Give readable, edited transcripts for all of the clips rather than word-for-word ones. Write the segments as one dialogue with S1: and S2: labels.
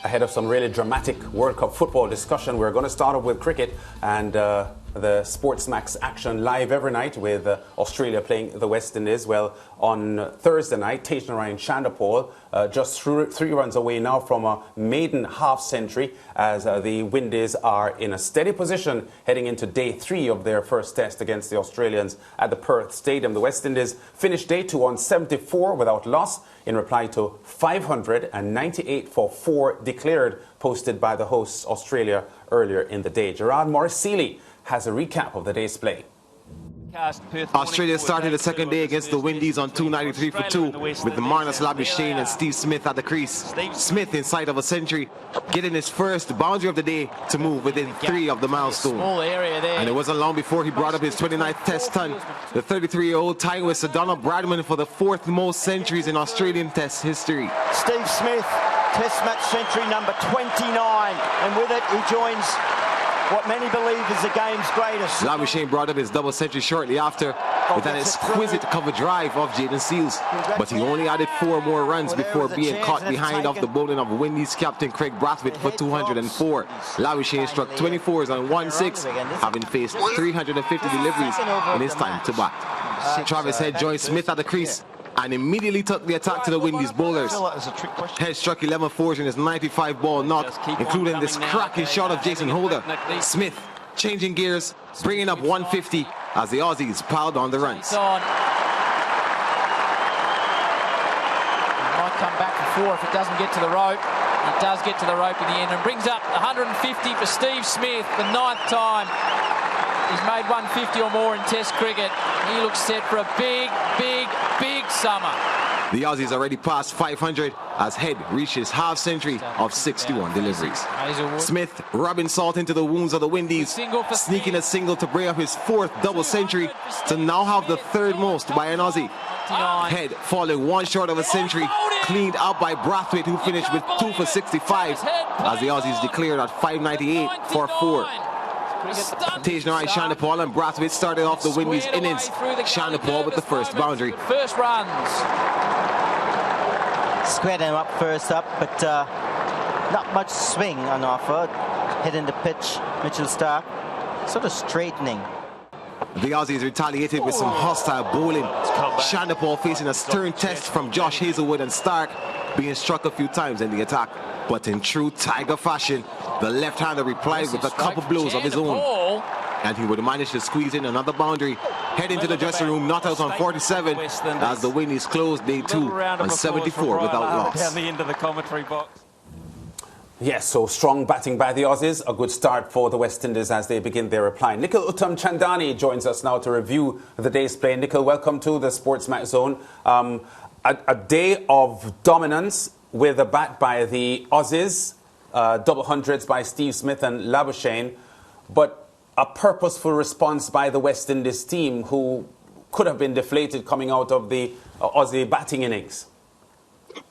S1: ahead of some really dramatic World Cup football discussion. We're going to start off with cricket and the SportsMax action live every night with Australia playing the West Indies. Well, on Thursday night, Tagenarine Chanderpaul just 3 runs away now from a maiden half-century as the Windies are in a steady position heading into day 3 of their first test against the Australians at the Perth Stadium. The West Indies finished day 2 on 74 without loss in reply to 598 for 4 declared, posted by the hosts Australia earlier in the day. Gerard Morris-Seeley has a recap of the day's play.
S2: Australia started the second day against the Windies on 293 for 2 with Marnus Labuschagne and Steve Smith at the crease. Smith in sight of a century, getting his first boundary of the day to move within 3 of the milestone. And it wasn't long before he brought up his 29th test ton, the 33-year-old tying with Sir Donald Bradman for the 4th most centuries in Australian test history.
S3: Steve Smith, test match century number 29, and with it he joins what many believe is the game's greatest.
S2: Labuschagne brought up his double century shortly after with an exquisite cover drive of Jaden Seals, but he only added 4 more runs before being caught behind off the bowling of Windies captain Craig Brathwaite for 204. Labuschagne struck 24s on 16, having faced 350 deliveries in his time to bat. Travis Head joined Smith at the crease and immediately took the attack to the Windies bowlers. Head struck 11 fours in his 95 ball knock, including this cracking shot of Jason Holder. Smith changing gears, bringing up 150 as the Aussies piled on the runs.
S4: Might come back for 4 if it doesn't get to the rope. It does get to the rope in the end and brings up 150 for Steve Smith, the 9th time he's made 150 or more in Test cricket. He looks set for a big summer.
S2: The Aussies already passed 500 as Head reaches half-century of 61 deliveries. Smith rubbing salt into the wounds of the Windies, sneaking a single to bring up his 4th double century to now have the 3rd most by an Aussie. Head falling 1 short of a century, cleaned out by Brathwaite, who finished with 2 for 65 as the Aussies declared at 598 for 4. Tagenarine Chanderpaul and Brathwaite started off the Windies innings. Chanderpaul with the first boundary.
S4: First runs.
S3: Squared him up first up, but not much swing on offer. Hitting the pitch, Mitchell Stark, sort of straightening.
S2: The Aussies retaliated with some hostile bowling. Chanderpaul facing a stern test from Josh Hazelwood and Stark, being struck a few times in the attack. But in true Tiger fashion, the left-hander replied with a couple blows of his own. And he would manage to squeeze in another boundary. Head into the dressing room, not out on 47, as the Windies closed day 2 on 74 without loss.
S5: Down the end of the commentary box.
S1: Yes, so strong batting by the Aussies. A good start for the West Indies as they begin their reply. Nikhil Uttam-Chandani joins us now to review the day's play. Nikhil, welcome to the SportsMax Zone. A day of dominance with a bat by the Aussies, double hundreds by Steve Smith and Labuschagne, but a purposeful response by the West Indies team, who could have been deflated coming out of the Aussie batting innings.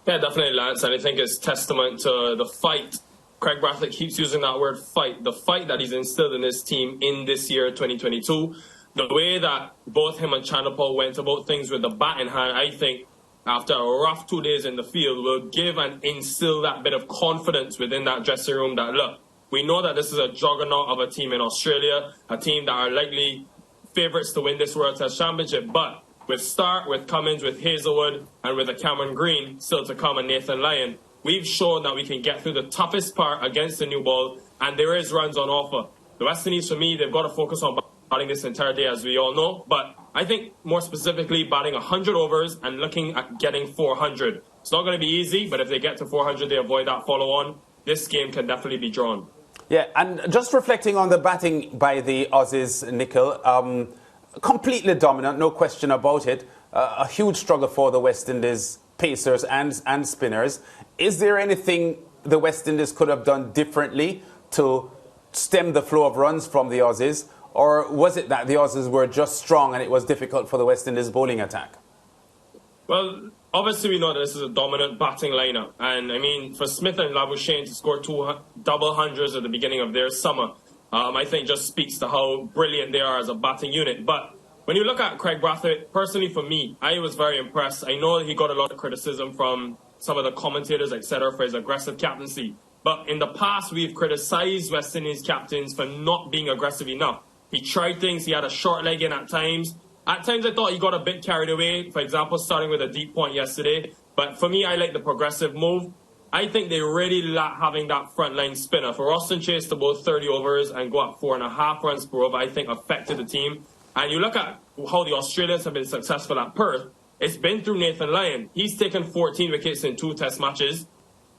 S6: Yeah, definitely, Lance, and I think it's testament to the fight. Craig Brathwaite keeps using that word fight, the fight that he's instilled in this team in this year, 2022. The way that both him and Chanderpaul went about things with the bat in hand, I think, after a rough 2 days in the field, will give and instill that bit of confidence within that dressing room that, look, we know that this is a juggernaut of a team in Australia, a team that are likely favourites to win this World Test Championship, but with Stark, with Cummins, with Hazelwood, and with a Cameron Green still to come and Nathan Lyon, we've shown that we can get through the toughest part against the new ball, and there is runs on offer. The West Indies, for me, they've got to focus on batting this entire day, as we all know, but I think more specifically batting 100 overs and looking at getting 400. It's not going to be easy, but if they get to 400, they avoid that follow-on. This game can definitely be drawn.
S1: Yeah, and just reflecting on the batting by the Aussies, Nikhil, completely dominant, no question about it. A huge struggle for the West Indies pacers and spinners. Is there anything the West Indies could have done differently to stem the flow of runs from the Aussies? Or was it that the Aussies were just strong and it was difficult for the West Indies bowling attack?
S6: Well, obviously we know that this is a dominant batting lineup. And, I mean, for Smith and Labuschagne to score 2 double hundreds at the beginning of their summer, I think just speaks to how brilliant they are as a batting unit. But when you look at Craig Brathwaite, personally for me, I was very impressed. I know he got a lot of criticism from some of the commentators, etc., for his aggressive captaincy. But in the past, we've criticized West Indies captains for not being aggressive enough. He tried things. He had a short leg in at times. At times, I thought he got a bit carried away. For example, starting with a deep point yesterday. But for me, I like the progressive move. I think they really lack having that frontline spinner. For Austin Chase to bowl 30 overs and go up 4.5 runs per over, I think affected the team. And you look at how the Australians have been successful at Perth. It's been through Nathan Lyon. He's taken 14 wickets in 2 test matches.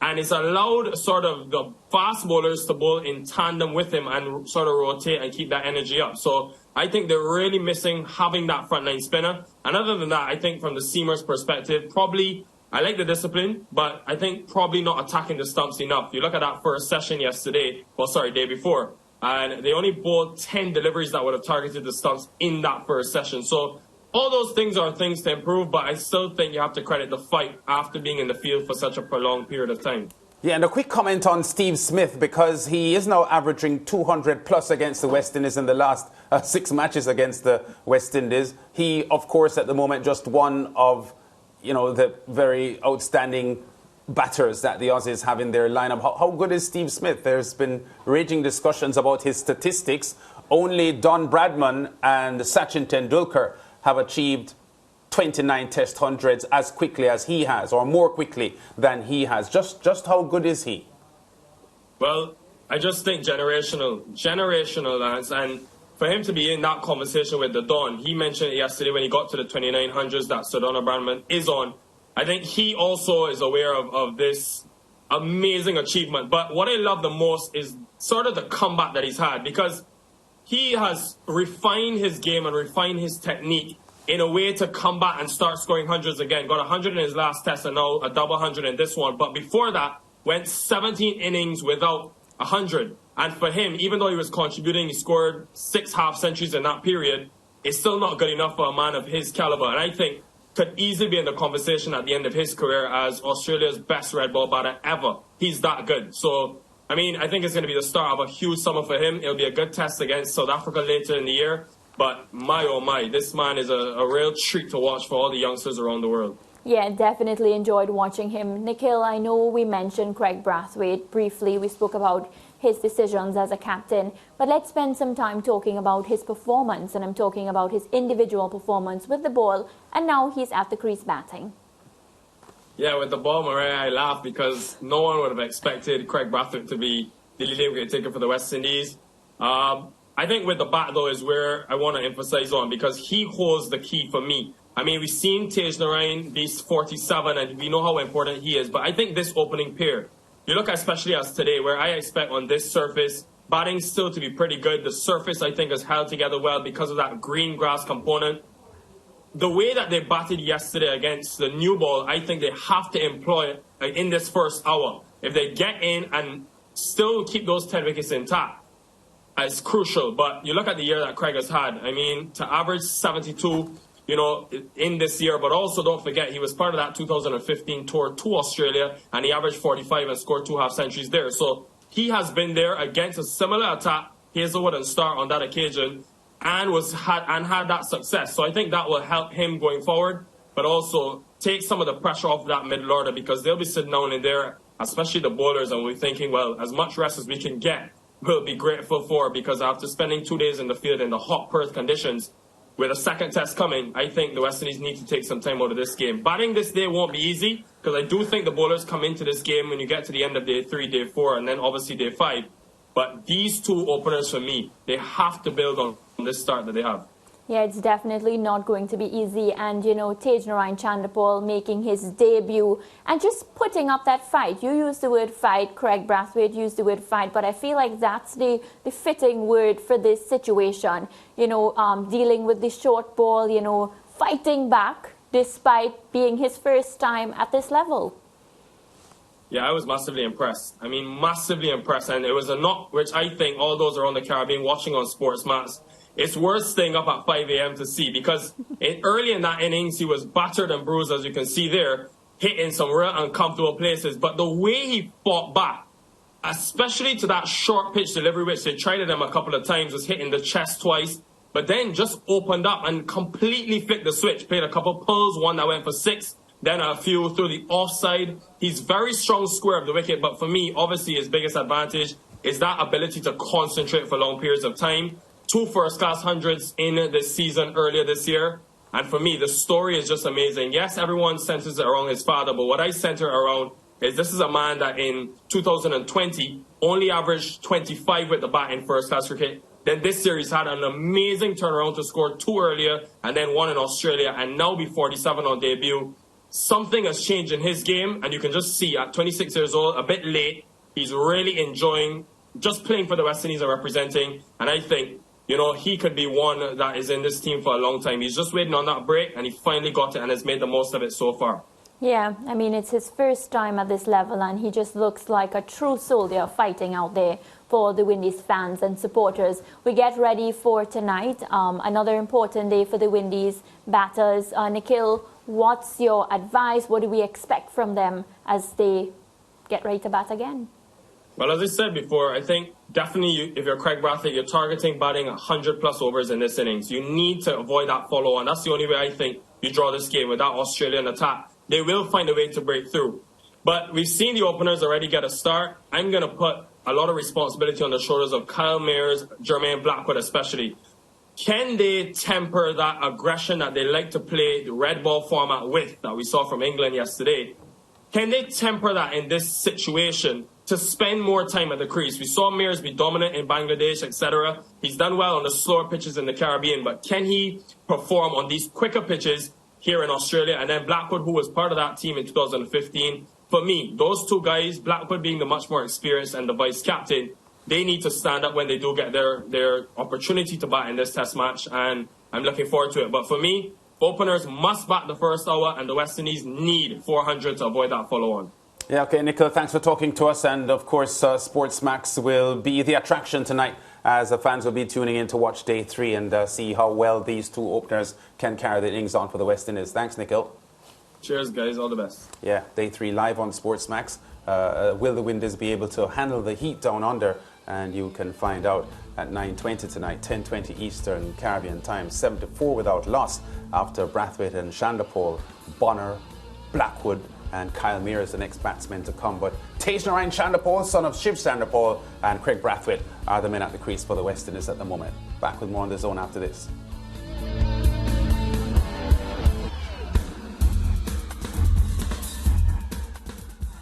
S6: And it's allowed sort of the fast bowlers to bowl in tandem with him and sort of rotate and keep that energy up. So I think they're really missing having that frontline spinner. And other than that, I think from the seamer's perspective, probably I like the discipline, but I think probably not attacking the stumps enough. You look at that first session yesterday, day before, and they only bowled 10 deliveries that would have targeted the stumps in that first session. So all those things are things to improve, but I still think you have to credit the fight after being in the field for such a prolonged period of time.
S1: Yeah, and a quick comment on Steve Smith, because he is now averaging 200 plus against the West Indies in the last 6 matches against the West Indies. He, of course, at the moment, just one of the very outstanding batters that the Aussies have in their lineup. How good is Steve Smith? There's been raging discussions about his statistics. Only Don Bradman and Sachin Tendulkar have achieved 29 test hundreds as quickly as he has, or more quickly than he has. Just how good is he?
S6: Well, I just think generational, Lance, and for him to be in that conversation with the Don, he mentioned it yesterday when he got to the 2900s that Sir Donald Bradman is on. I think he also is aware of this amazing achievement. But what I love the most is sort of the comeback that he's had, because he has refined his game and refined his technique in a way to come back and start scoring hundreds again. Got 100 in his last test and now a double 100 in this one. But before that, went 17 innings without 100. And for him, even though he was contributing, he scored 6 half centuries in that period. It's still not good enough for a man of his caliber. And I think could easily be in the conversation at the end of his career as Australia's best red ball batter ever. He's that good. So, I mean, I think it's going to be the start of a huge summer for him. It'll be a good test against South Africa later in the year. But my, oh my, this man is a real treat to watch for all the youngsters around the world.
S5: Yeah, definitely enjoyed watching him. Nikhil, I know we mentioned Craig Brathwaite briefly. We spoke about his decisions as a captain. But let's spend some time talking about his performance. And I'm talking about his individual performance with the ball. And now he's at the crease batting.
S6: Yeah, with the ball, Maria, I laugh because no one would have expected Craig Brathwaite to be the leading wicket taker for the West Indies. I think with the bat, though, is where I want to emphasize on, because he holds the key for me. I mean, we've seen Tagenarine be 47, and we know how important he is. But I think this opening pair, you look especially as today, where I expect on this surface, batting still to be pretty good. The surface, I think, is held together well because of that green grass component. The way that they batted yesterday against the new ball, I think they have to employ it in this first hour. If they get in and still keep those 10 wickets intact, it's crucial. But you look at the year that Craig has had. I mean, to average 72, in this year, but also don't forget he was part of that 2015 tour to Australia, and he averaged 45 and scored 2 half centuries there. So he has been there against a similar attack, Hazelwood and Starr on that occasion, and had that success. So I think that will help him going forward, but also take some of the pressure off that middle order, because they'll be sitting down in there, especially the bowlers, and we're thinking, well, as much rest as we can get, we'll be grateful for, because after spending 2 days in the field in the hot Perth conditions, with a second test coming, I think the West Indies need to take some time out of this game. Batting this day won't be easy, because I do think the bowlers come into this game when you get to the end of day 3, day 4, and then obviously day 5. But these 2 openers for me, they have to build on this start that they have.
S5: Yeah, it's definitely not going to be easy. And, Tagenarine Chanderpaul making his debut and just putting up that fight. You used the word fight, Craig Brathwaite used the word fight, but I feel like that's the fitting word for this situation. Dealing with the short ball, fighting back despite being his first time at this level.
S6: Yeah, I was massively impressed. I mean, massively impressed. And it was a knock, which I think all those around the Caribbean watching on SportsMax, it's worth staying up at 5 a.m. to see, because early in that innings, he was battered and bruised, as you can see there, hit in some real uncomfortable places. But the way he fought back, especially to that short pitch delivery, which they tried at him a couple of times, was hitting the chest twice, but then just opened up and completely flicked the switch, played a couple pulls, one that went for 6, then a few through the offside. He's very strong square of the wicket, but for me, obviously his biggest advantage is that ability to concentrate for long periods of time. 2 first-class hundreds in this season earlier this year. And for me, the story is just amazing. Yes, everyone centers it around his father, but what I center around is this is a man that in 2020 only averaged 25 with the bat in first-class cricket. Then this series had an amazing turnaround to score 2 earlier and then 1 in Australia, and now be 47 on debut. Something has changed in his game, and you can just see at 26 years old, a bit late, he's really enjoying just playing for the West Indies and representing. And I think, you know, he could be one that is in this team for a long time. He's just waiting on that break, and he finally got it and has made the most of it so far.
S5: Yeah, I mean, it's his first time at this level, and he just looks like a true soldier fighting out there for the Windies fans and supporters. We get ready for tonight, another important day for the Windies batters. Nikhil, what's your advice? What do we expect from them as they get ready to bat again?
S6: Well, as I said before, I think definitely if you're Craig Brathwaite, you're targeting batting 100+ overs in this innings. You need to avoid that follow-on. That's the only way I think you draw this game with that Australian attack. They will find a way to break through. But we've seen the openers already get a start. I'm going to put a lot of responsibility on the shoulders of Kyle Mayers, Jermaine Blackwood especially. Can they temper that aggression that they like to play the red ball format with, that we saw from England yesterday? Can they temper that in this situation to spend more time at the crease? We saw Mayers be dominant in Bangladesh, etc. He's done well on the slower pitches in the Caribbean, but can he perform on these quicker pitches here in Australia? And then Blackwood, who was part of that team in 2015. For me, those 2 guys, Blackwood being the much more experienced and the vice-captain, they need to stand up when they do get their opportunity to bat in this test match, and I'm looking forward to it. But for me, openers must bat the first hour, and the West Indies need 400 to avoid that follow-on.
S1: Yeah, okay, Nikhil, thanks for talking to us. And, of course, SportsMax will be the attraction tonight as the fans will be tuning in to watch Day 3 and see how well these 2 openers can carry the innings on for the West Indies. Thanks, Nikhil.
S6: Cheers, guys. All the best.
S1: Yeah, Day 3 live on SportsMax. Will the Windies be able to handle the heat down under? And you can find out at 9:20 tonight, 10:20 Eastern Caribbean time, 7-4 without loss after Brathwaite and Chanderpaul, Bonner, Blackwood and Kyle Mayers, the next batsmen to come. But Tagenarine Chanderpaul, son of Shiv Chanderpaul, and Craig Brathwaite are the men at the crease for the West Indies at the moment. Back with more on The Zone after this.